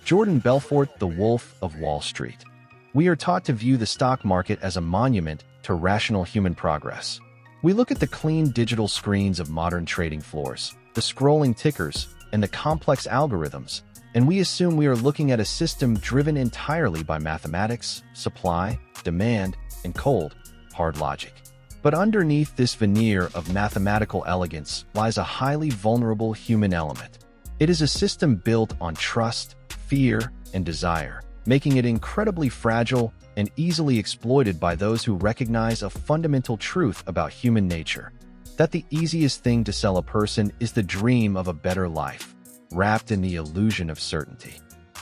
Jordan Belfort, the Wolf of Wall Street. We are taught to view the stock market as a monument to rational human progress. We look at the clean digital screens of modern trading floors, the scrolling tickers, and the complex algorithms, and we assume we are looking at a system driven entirely by mathematics, supply, demand, and cold, hard logic. But underneath this veneer of mathematical elegance lies a highly vulnerable human element. It is a system built on trust, fear, and desire, making it incredibly fragile and easily exploited by those who recognize a fundamental truth about human nature: that the easiest thing to sell a person is the dream of a better life, wrapped in the illusion of certainty.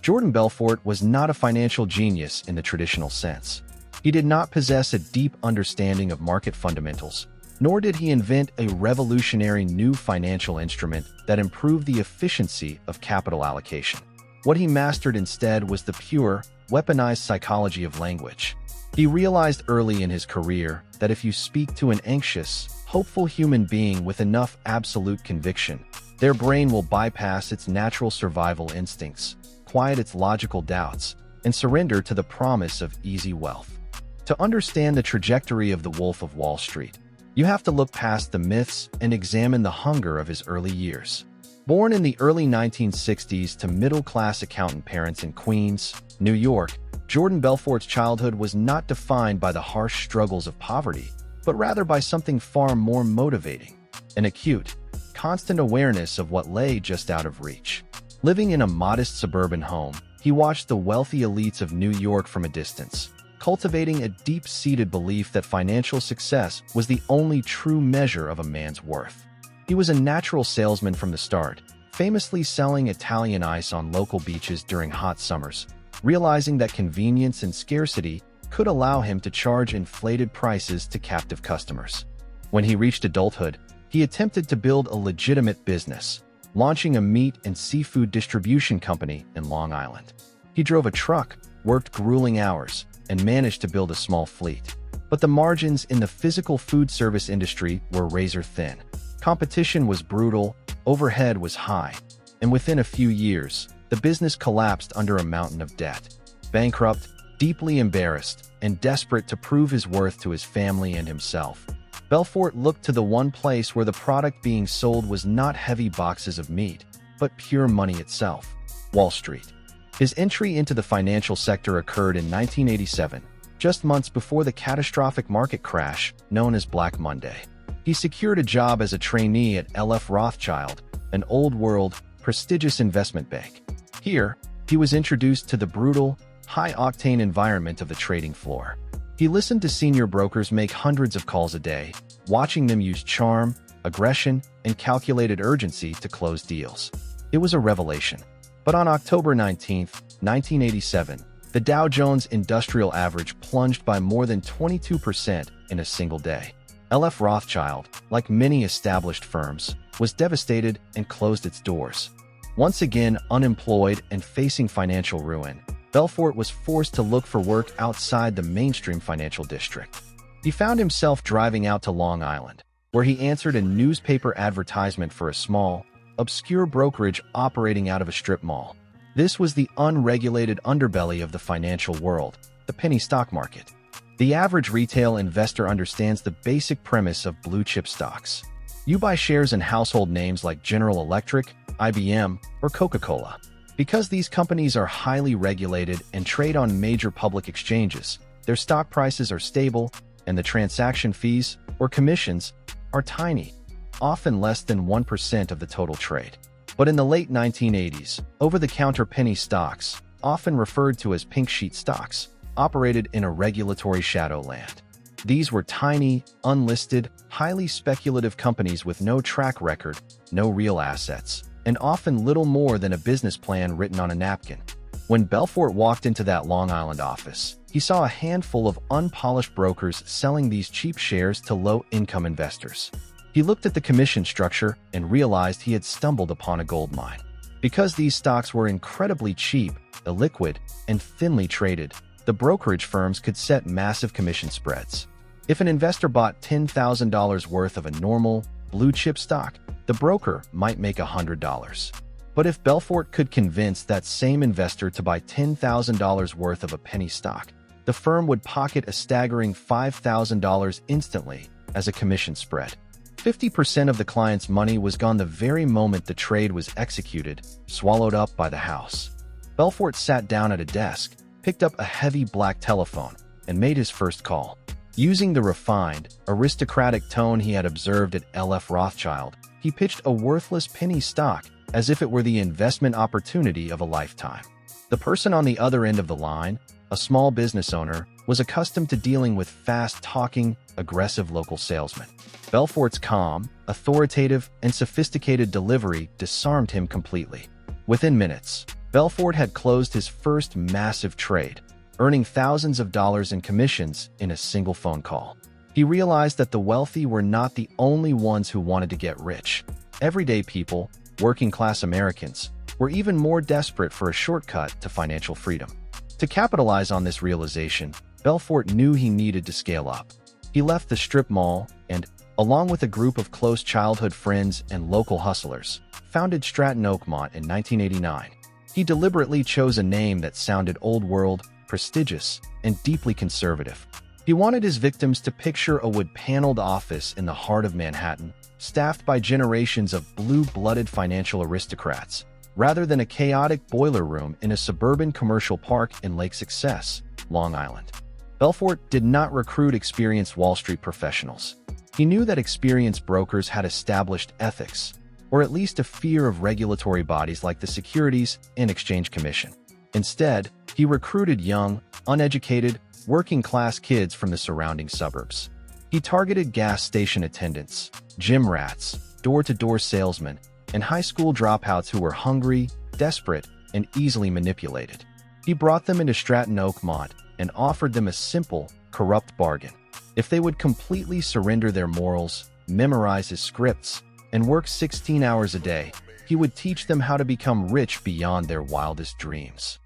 Jordan Belfort was not a financial genius in the traditional sense. He did not possess a deep understanding of market fundamentals, nor did he invent a revolutionary new financial instrument that improved the efficiency of capital allocation. What he mastered instead was the pure, weaponized psychology of language. He realized early in his career that if you speak to an anxious, hopeful human being with enough absolute conviction, their brain will bypass its natural survival instincts, quiet its logical doubts, and surrender to the promise of easy wealth. To understand the trajectory of the Wolf of Wall Street, you have to look past the myths and examine the hunger of his early years. Born in the early 1960s to middle-class accountant parents in Queens, New York, Jordan Belfort's childhood was not defined by the harsh struggles of poverty, but rather by something far more motivating: an acute, constant awareness of what lay just out of reach. Living in a modest suburban home, he watched the wealthy elites of New York from a distance, cultivating a deep-seated belief that financial success was the only true measure of a man's worth. He was a natural salesman from the start, famously selling Italian ice on local beaches during hot summers, realizing that convenience and scarcity could allow him to charge inflated prices to captive customers. When he reached adulthood, he attempted to build a legitimate business, launching a meat and seafood distribution company in Long Island. He drove a truck, worked grueling hours, and managed to build a small fleet. But the margins in the physical food service industry were razor-thin. Competition was brutal, overhead was high, and within a few years, the business collapsed under a mountain of debt. Bankrupt, deeply embarrassed, and desperate to prove his worth to his family and himself, Belfort looked to the one place where the product being sold was not heavy boxes of meat, but pure money itself: Wall Street. His entry into the financial sector occurred in 1987, just months before the catastrophic market crash known as Black Monday. He secured a job as a trainee at L.F. Rothschild, an old-world, prestigious investment bank. Here, he was introduced to the brutal, high-octane environment of the trading floor. He listened to senior brokers make hundreds of calls a day, watching them use charm, aggression, and calculated urgency to close deals. It was a revelation. But on October 19, 1987, the Dow Jones Industrial Average plunged by more than 22% in a single day. L.F. Rothschild, like many established firms, was devastated and closed its doors. Once again unemployed and facing financial ruin, Belfort was forced to look for work outside the mainstream financial district. He found himself driving out to Long Island, where he answered a newspaper advertisement for a small, obscure brokerage operating out of a strip mall. This was the unregulated underbelly of the financial world, the penny stock market. The average retail investor understands the basic premise of blue-chip stocks. You buy shares in household names like General Electric, IBM, or Coca-Cola. Because these companies are highly regulated and trade on major public exchanges, their stock prices are stable, and the transaction fees, or commissions, are tiny, often less than 1% of the total trade. But in the late 1980s, over-the-counter penny stocks, often referred to as pink sheet stocks, operated in a regulatory shadowland. These were tiny, unlisted, highly speculative companies with no track record, no real assets, and often little more than a business plan written on a napkin. When Belfort walked into that Long Island office, he saw a handful of unpolished brokers selling these cheap shares to low-income investors. He looked at the commission structure and realized he had stumbled upon a gold mine. Because these stocks were incredibly cheap, illiquid, and thinly traded, the brokerage firms could set massive commission spreads. If an investor bought $10,000 worth of a normal, blue-chip stock, the broker might make $100. But if Belfort could convince that same investor to buy $10,000 worth of a penny stock, the firm would pocket a staggering $5,000 instantly as a commission spread. 50% of the client's money was gone the very moment the trade was executed, swallowed up by the house. Belfort sat down at a desk, picked up a heavy black telephone, and made his first call. Using the refined, aristocratic tone he had observed at L.F. Rothschild, he pitched a worthless penny stock as if it were the investment opportunity of a lifetime. The person on the other end of the line, a small business owner, was accustomed to dealing with fast-talking, aggressive local salesmen. Belfort's calm, authoritative, and sophisticated delivery disarmed him completely. Within minutes, Belfort had closed his first massive trade, earning thousands of dollars in commissions in a single phone call. He realized that the wealthy were not the only ones who wanted to get rich. Everyday people, working-class Americans, were even more desperate for a shortcut to financial freedom. To capitalize on this realization, Belfort knew he needed to scale up. He left the strip mall and, along with a group of close childhood friends and local hustlers, founded Stratton Oakmont in 1989. He deliberately chose a name that sounded old-world, prestigious, and deeply conservative. He wanted his victims to picture a wood-paneled office in the heart of Manhattan, staffed by generations of blue-blooded financial aristocrats, rather than a chaotic boiler room in a suburban commercial park in Lake Success, Long Island. Belfort did not recruit experienced Wall Street professionals. He knew that experienced brokers had established ethics, or at least a fear of regulatory bodies like the Securities and Exchange Commission. Instead, he recruited young, uneducated, working-class kids from the surrounding suburbs. He targeted gas station attendants, gym rats, door-to-door salesmen, and high school dropouts who were hungry, desperate, and easily manipulated. He brought them into Stratton Oakmont and offered them a simple, corrupt bargain. If they would completely surrender their morals, memorize his scripts, and work 16 hours a day, he would teach them how to become rich beyond their wildest dreams.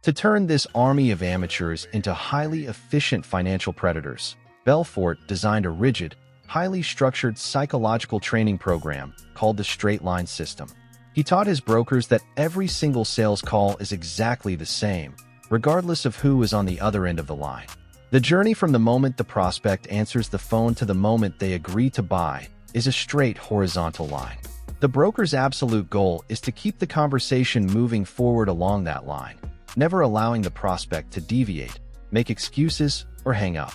To turn this army of amateurs into highly efficient financial predators, Belfort designed a rigid, highly structured psychological training program called the Straight Line System. He taught his brokers that every single sales call is exactly the same, regardless of who is on the other end of the line. The journey from the moment the prospect answers the phone to the moment they agree to buy is a straight horizontal line. The broker's absolute goal is to keep the conversation moving forward along that line, never allowing the prospect to deviate, make excuses, or hang up.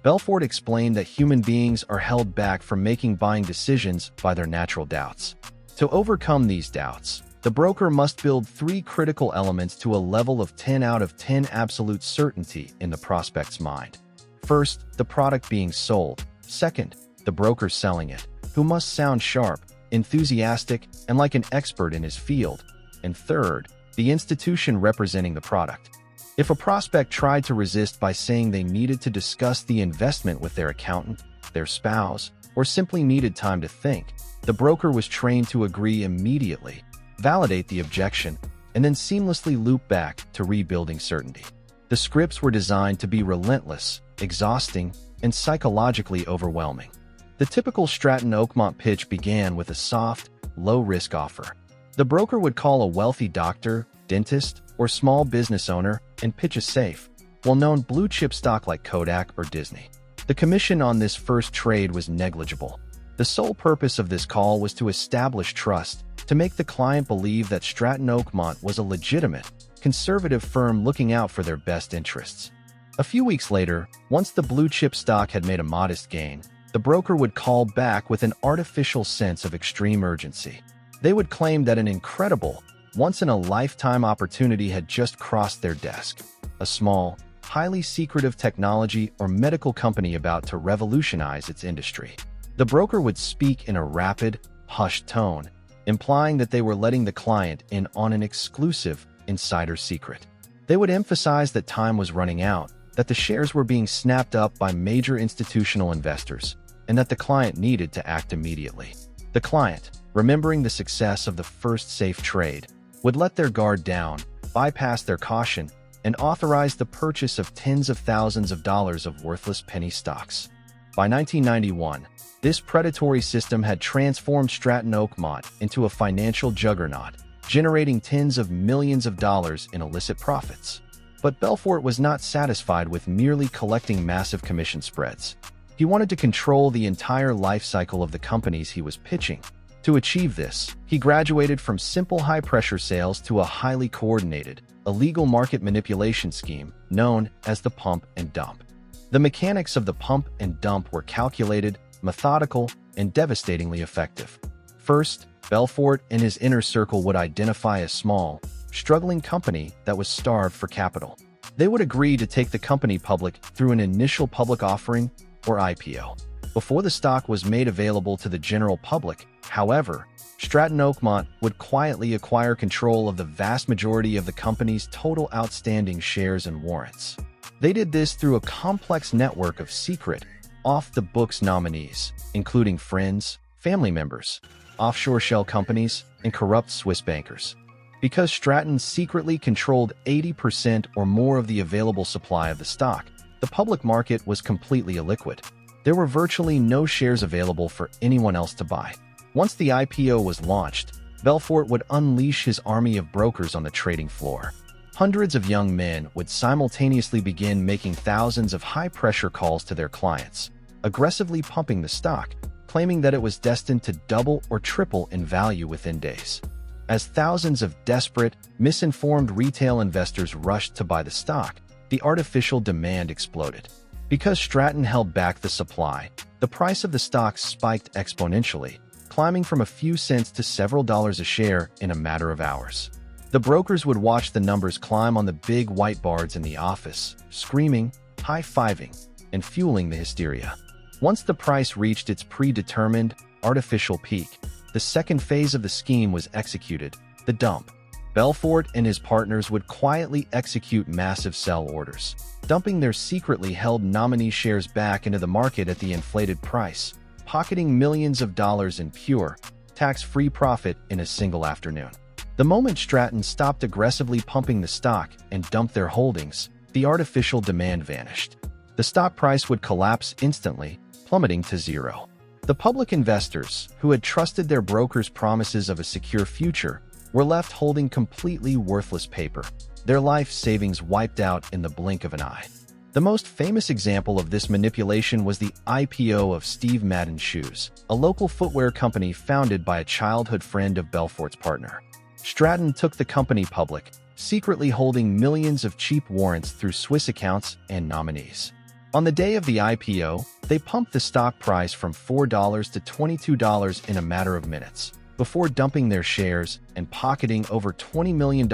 Belfort explained that human beings are held back from making buying decisions by their natural doubts. To overcome these doubts, the broker must build 3 critical elements to a level of 10 out of 10 absolute certainty in the prospect's mind. First, the product being sold. Second, the broker selling it, who must sound sharp, enthusiastic, and like an expert in his field. And third, the institution representing the product. If a prospect tried to resist by saying they needed to discuss the investment with their accountant, their spouse, or simply needed time to think, the broker was trained to agree immediately, validate the objection, and then seamlessly loop back to rebuilding certainty. The scripts were designed to be relentless, exhausting, and psychologically overwhelming. The typical Stratton Oakmont pitch began with a soft, low-risk offer. The broker would call a wealthy doctor, dentist, or small business owner and pitch a safe, well-known blue-chip stock like Kodak or Disney. The commission on this first trade was negligible. The sole purpose of this call was to establish trust, to make the client believe that Stratton Oakmont was a legitimate, conservative firm looking out for their best interests. A few weeks later, once the blue-chip stock had made a modest gain, the broker would call back with an artificial sense of extreme urgency. They would claim that an incredible, once-in-a-lifetime opportunity had just crossed their desk. A small, highly secretive technology or medical company about to revolutionize its industry. The broker would speak in a rapid, hushed tone, implying that they were letting the client in on an exclusive, insider secret. They would emphasize that time was running out, that the shares were being snapped up by major institutional investors, and that the client needed to act immediately. The client, remembering the success of the first safe trade, would let their guard down, bypass their caution, and authorize the purchase of tens of thousands of dollars of worthless penny stocks. By 1991, this predatory system had transformed Stratton Oakmont into a financial juggernaut, generating tens of millions of dollars in illicit profits. But Belfort was not satisfied with merely collecting massive commission spreads. He wanted to control the entire life cycle of the companies he was pitching. To achieve this, he graduated from simple high-pressure sales to a highly coordinated, illegal market manipulation scheme known as the pump and dump. The mechanics of the pump and dump were calculated, methodical, and devastatingly effective. First, Belfort and his inner circle would identify a small, struggling company that was starved for capital. They would agree to take the company public through an initial public offering, or IPO. Before the stock was made available to the general public, however, Stratton Oakmont would quietly acquire control of the vast majority of the company's total outstanding shares and warrants. They did this through a complex network of secret, off-the-books nominees, including friends, family members, offshore shell companies, and corrupt Swiss bankers. Because Stratton secretly controlled 80% or more of the available supply of the stock, the public market was completely illiquid. There were virtually no shares available for anyone else to buy. Once the IPO was launched, Belfort would unleash his army of brokers on the trading floor. Hundreds of young men would simultaneously begin making thousands of high-pressure calls to their clients, aggressively pumping the stock, claiming that it was destined to double or triple in value within days. As thousands of desperate, misinformed retail investors rushed to buy the stock, the artificial demand exploded. Because Stratton held back the supply, the price of the stock spiked exponentially, climbing from a few cents to several dollars a share in a matter of hours. The brokers would watch the numbers climb on the big whiteboards in the office, screaming, high-fiving, and fueling the hysteria. Once the price reached its predetermined, artificial peak, the second phase of the scheme was executed, the dump. Belfort and his partners would quietly execute massive sell orders, dumping their secretly held nominee shares back into the market at the inflated price, pocketing millions of dollars in pure, tax-free profit in a single afternoon. The moment Stratton stopped aggressively pumping the stock and dumped their holdings, the artificial demand vanished. The stock price would collapse instantly, plummeting to zero. The public investors, who had trusted their brokers' promises of a secure future, were left holding completely worthless paper, their life savings wiped out in the blink of an eye. The most famous example of this manipulation was the IPO of Steve Madden's Shoes, a local footwear company founded by a childhood friend of Belfort's partner. Stratton took the company public, secretly holding millions of cheap warrants through Swiss accounts and nominees. On the day of the IPO, they pumped the stock price from $4 to $22 in a matter of minutes, before dumping their shares and pocketing over $20 million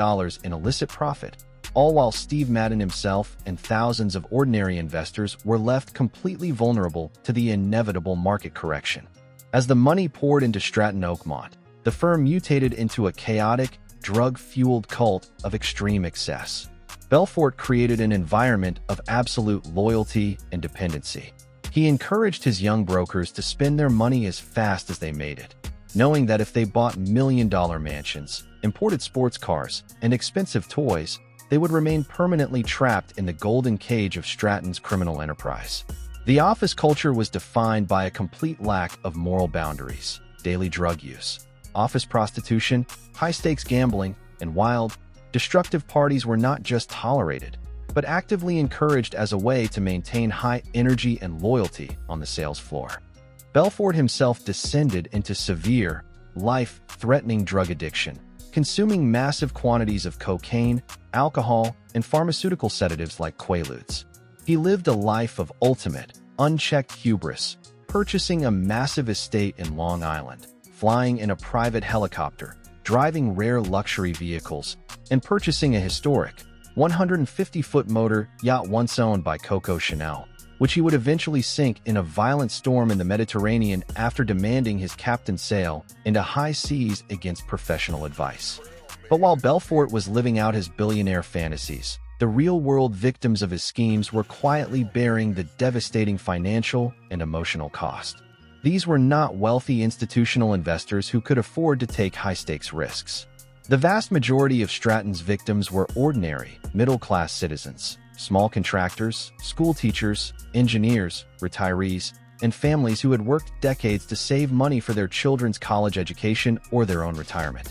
in illicit profit, all while Steve Madden himself and thousands of ordinary investors were left completely vulnerable to the inevitable market correction. As the money poured into Stratton Oakmont, the firm mutated into a chaotic, drug-fueled cult of extreme excess. Belfort created an environment of absolute loyalty and dependency. He encouraged his young brokers to spend their money as fast as they made it, knowing that if they bought million-dollar mansions, imported sports cars, and expensive toys, they would remain permanently trapped in the golden cage of Stratton's criminal enterprise. The office culture was defined by a complete lack of moral boundaries, daily drug use, office prostitution, high-stakes gambling, and wild, destructive parties were not just tolerated, but actively encouraged as a way to maintain high energy and loyalty on the sales floor. Belfort himself descended into severe, life-threatening drug addiction, consuming massive quantities of cocaine, alcohol, and pharmaceutical sedatives like Quaaludes. He lived a life of ultimate, unchecked hubris, purchasing a massive estate in Long Island, flying in a private helicopter, driving rare luxury vehicles, and purchasing a historic, 150-foot motor yacht once owned by Coco Chanel, which he would eventually sink in a violent storm in the Mediterranean after demanding his captain sail into high seas against professional advice. But while Belfort was living out his billionaire fantasies, the real-world victims of his schemes were quietly bearing the devastating financial and emotional cost. These were not wealthy institutional investors who could afford to take high-stakes risks. The vast majority of Stratton's victims were ordinary, middle-class citizens, small contractors, school teachers, engineers, retirees, and families who had worked decades to save money for their children's college education or their own retirement.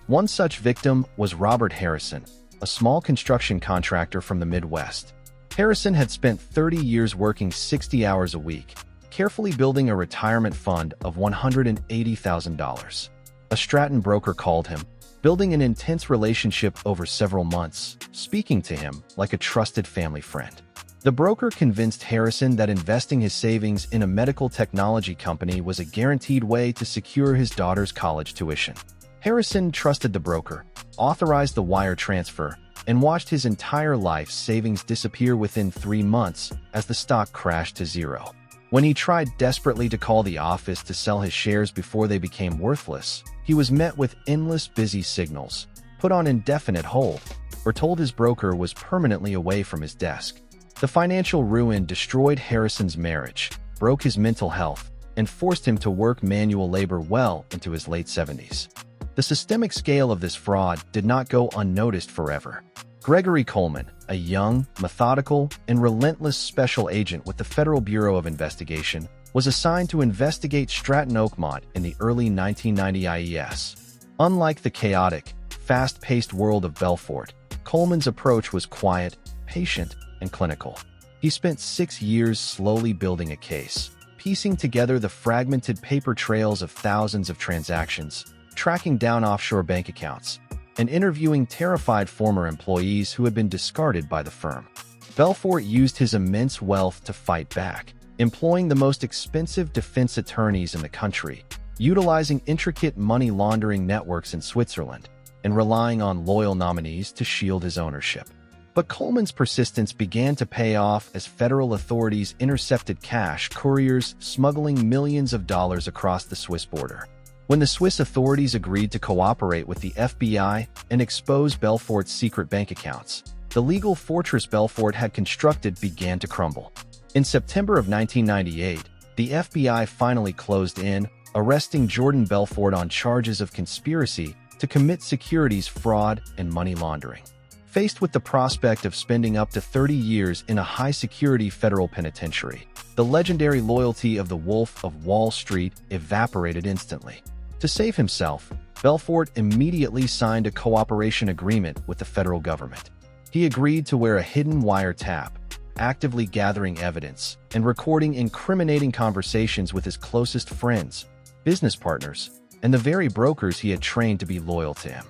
One such victim was Robert Harrison, a small construction contractor from the Midwest. Harrison had spent 30 years working 60 hours a week, carefully building a retirement fund of $180,000. A Stratton broker called him, building an intense relationship over several months, speaking to him like a trusted family friend. The broker convinced Harrison that investing his savings in a medical technology company was a guaranteed way to secure his daughter's college tuition. Harrison trusted the broker, authorized the wire transfer, and watched his entire life savings disappear within 3 months as the stock crashed to zero. When he tried desperately to call the office to sell his shares before they became worthless, he was met with endless busy signals, put on indefinite hold, or told his broker was permanently away from his desk. The financial ruin destroyed Harrison's marriage, broke his mental health, and forced him to work manual labor well into his late 70s. The systemic scale of this fraud did not go unnoticed forever. Gregory Coleman, a young, methodical, and relentless special agent with the Federal Bureau of Investigation, was assigned to investigate Stratton Oakmont in the early 1990 IES. Unlike the chaotic, fast-paced world of Belfort, Coleman's approach was quiet, patient, and clinical. He spent 6 years slowly building a case, piecing together the fragmented paper trails of thousands of transactions, tracking down offshore bank accounts, and interviewing terrified former employees who had been discarded by the firm. Belfort used his immense wealth to fight back, employing the most expensive defense attorneys in the country, utilizing intricate money laundering networks in Switzerland, and relying on loyal nominees to shield his ownership. But Coleman's persistence began to pay off as federal authorities intercepted cash couriers smuggling millions of dollars across the Swiss border. When the Swiss authorities agreed to cooperate with the FBI and expose Belfort's secret bank accounts, the legal fortress Belfort had constructed began to crumble. In September of 1998, the FBI finally closed in, arresting Jordan Belfort on charges of conspiracy to commit securities fraud and money laundering. Faced with the prospect of spending up to 30 years in a high-security federal penitentiary, the legendary loyalty of the Wolf of Wall Street evaporated instantly. To save himself, Belfort immediately signed a cooperation agreement with the federal government. He agreed to wear a hidden wiretap, actively gathering evidence and recording incriminating conversations with his closest friends, business partners, and the very brokers he had trained to be loyal to him.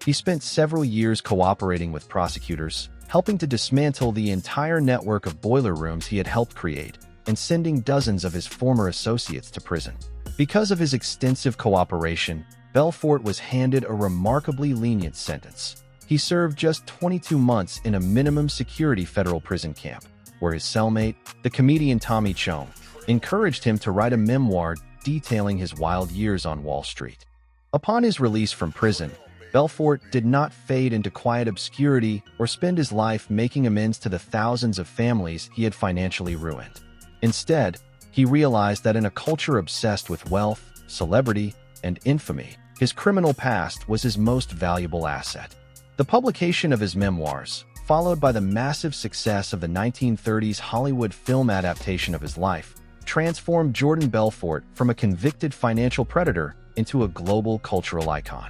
He spent several years cooperating with prosecutors, helping to dismantle the entire network of boiler rooms he had helped create, and sending dozens of his former associates to prison. Because of his extensive cooperation, Belfort was handed a remarkably lenient sentence. He served just 22 months in a minimum security federal prison camp, where his cellmate, the comedian Tommy Chong, encouraged him to write a memoir detailing his wild years on Wall Street. Upon his release from prison, Belfort did not fade into quiet obscurity or spend his life making amends to the thousands of families he had financially ruined. Instead, he realized that in a culture obsessed with wealth, celebrity, and infamy, his criminal past was his most valuable asset. The publication of his memoirs, followed by the massive success of the 1930s Hollywood film adaptation of his life, transformed Jordan Belfort from a convicted financial predator into a global cultural icon.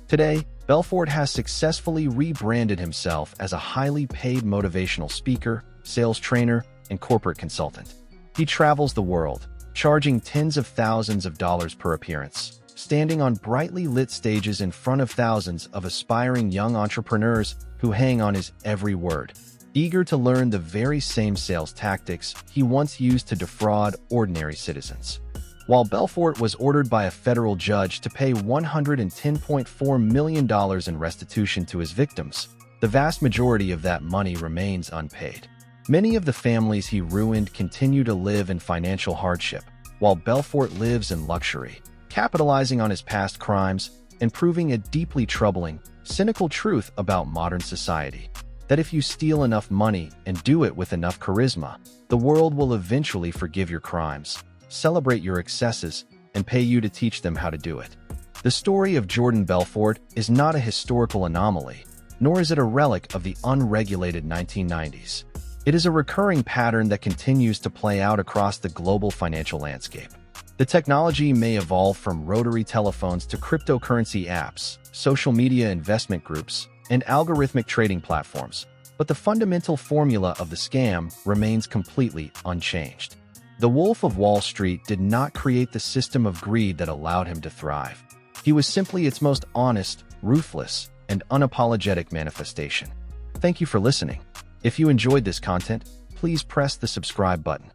Today, Belfort has successfully rebranded himself as a highly paid motivational speaker, sales trainer, and corporate consultant. He travels the world, charging tens of thousands of dollars per appearance, standing on brightly lit stages in front of thousands of aspiring young entrepreneurs who hang on his every word, eager to learn the very same sales tactics he once used to defraud ordinary citizens. While Belfort was ordered by a federal judge to pay $110.4 million in restitution to his victims, the vast majority of that money remains unpaid. Many of the families he ruined continue to live in financial hardship, while Belfort lives in luxury, capitalizing on his past crimes and proving a deeply troubling, cynical truth about modern society: that if you steal enough money and do it with enough charisma, the world will eventually forgive your crimes, celebrate your excesses, and pay you to teach them how to do it. The story of Jordan Belfort is not a historical anomaly, nor is it a relic of the unregulated 1990s. It is a recurring pattern that continues to play out across the global financial landscape. The technology may evolve from rotary telephones to cryptocurrency apps, social media investment groups, and algorithmic trading platforms, but the fundamental formula of the scam remains completely unchanged. The Wolf of Wall Street did not create the system of greed that allowed him to thrive. He was simply its most honest, ruthless, and unapologetic manifestation. Thank you for listening. If you enjoyed this content, please press the subscribe button.